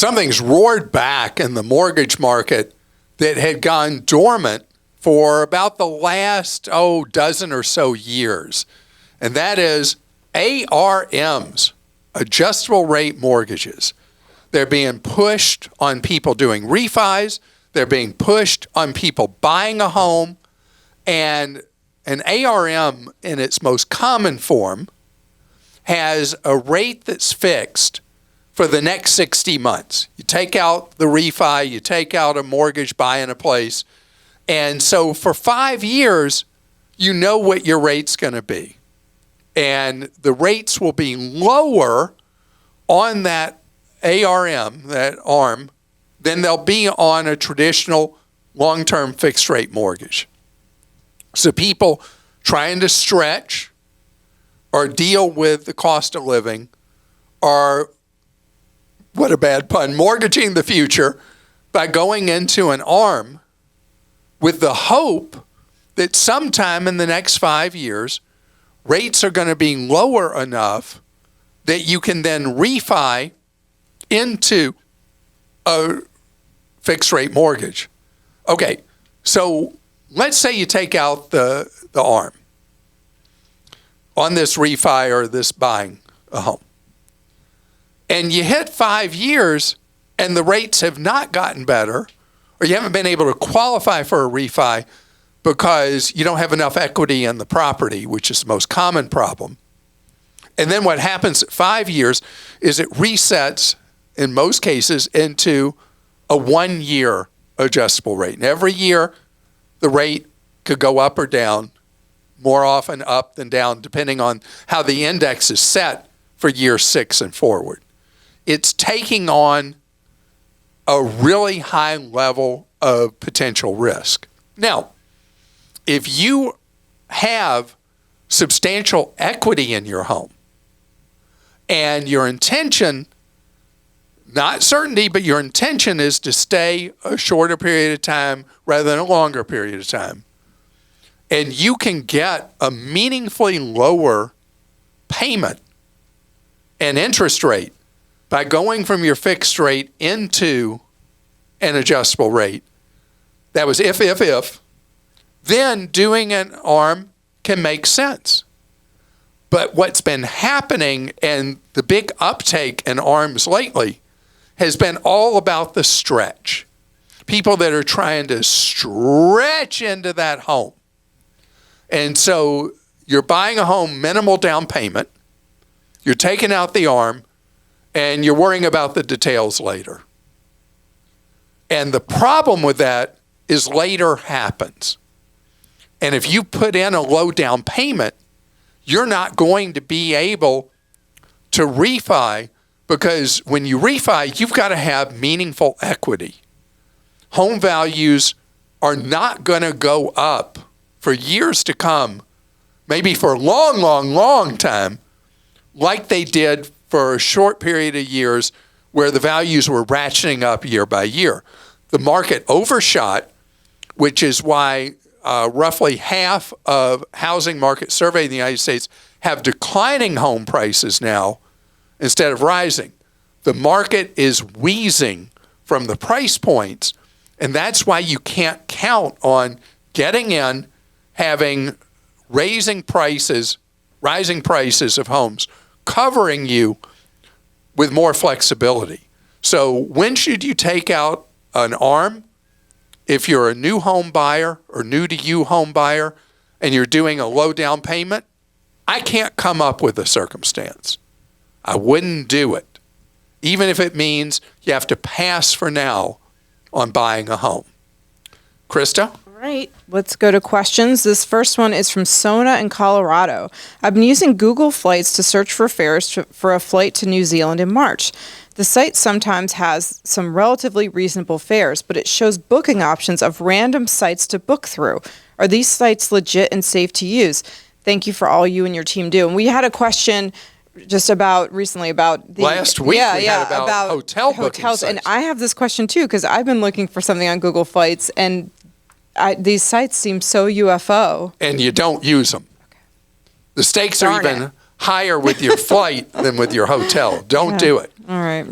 something's roared back in the mortgage market that had gone dormant for about the last, dozen or so years. And that is ARMs, adjustable rate mortgages. They're being pushed on people doing refis. They're being pushed on people buying a home. And an ARM in its most common form has a rate that's fixed for the next 60 months. You take out the refi, you take out a mortgage buying a place. And so for 5 years, you know what your rate's going to be. And the rates will be lower on that ARM, that ARM, than they'll be on a traditional long-term fixed rate mortgage. So people trying to stretch or deal with the cost of living are, what a bad pun, mortgaging the future by going into an ARM with the hope that sometime in the next 5 years, rates are going to be lower enough that you can then refi into a fixed rate mortgage. Okay, so let's say you take out the ARM on this refi or this buying a home. And you hit 5 years and the rates have not gotten better, or you haven't been able to qualify for a refi because you don't have enough equity in the property, which is the most common problem. And then what happens at 5 years is it resets, in most cases, into a 1-year adjustable rate. And every year, the rate could go up or down, more often up than down, depending on how the index is set for year 6 and forward. It's taking on a really high level of potential risk. Now, if you have substantial equity in your home and your intention, not certainty, but your intention is to stay a shorter period of time rather than a longer period of time, and you can get a meaningfully lower payment and interest rate by going from your fixed rate into an adjustable rate, that was if, then doing an ARM can make sense. But what's been happening and the big uptake in ARMs lately has been all about the stretch. People that are trying to stretch into that home. And so you're buying a home, minimal down payment, you're taking out the ARM, and you're worrying about the details later. And the problem with that is later happens. And if you put in a low down payment, you're not going to be able to refi, because when you refi, you've got to have meaningful equity. Home values are not going to go up for years to come, maybe for a long, long, long time, like they did for a short period of years where the values were ratcheting up year by year. The market overshot, which is why roughly half of housing market surveyed in the United States have declining home prices now instead of rising. The market is wheezing from the price points, and that's why you can't count on getting in, having rising prices of homes covering you with more flexibility. So when should you take out an ARM? If you're a new home buyer or new to you home buyer and you're doing a low down payment, I can't come up with a circumstance. I wouldn't do it, even if it means you have to pass for now on buying a home. Krista? All right, let's go to questions. This first one is from Sona in Colorado. I've been using Google Flights to search for fares for a flight to New Zealand in March. The site sometimes has some relatively reasonable fares, but it shows booking options of random sites to book through. Are these sites legit and safe to use? Thank you for all you and your team do. And we had a question just recently about the last week we had about hotel booking sites. And I have this question too, because I've been looking for something on Google Flights, and these sites seem so UFO. And you don't use them. Okay. The stakes are even higher with your flight than with your hotel. Don't do it. All right.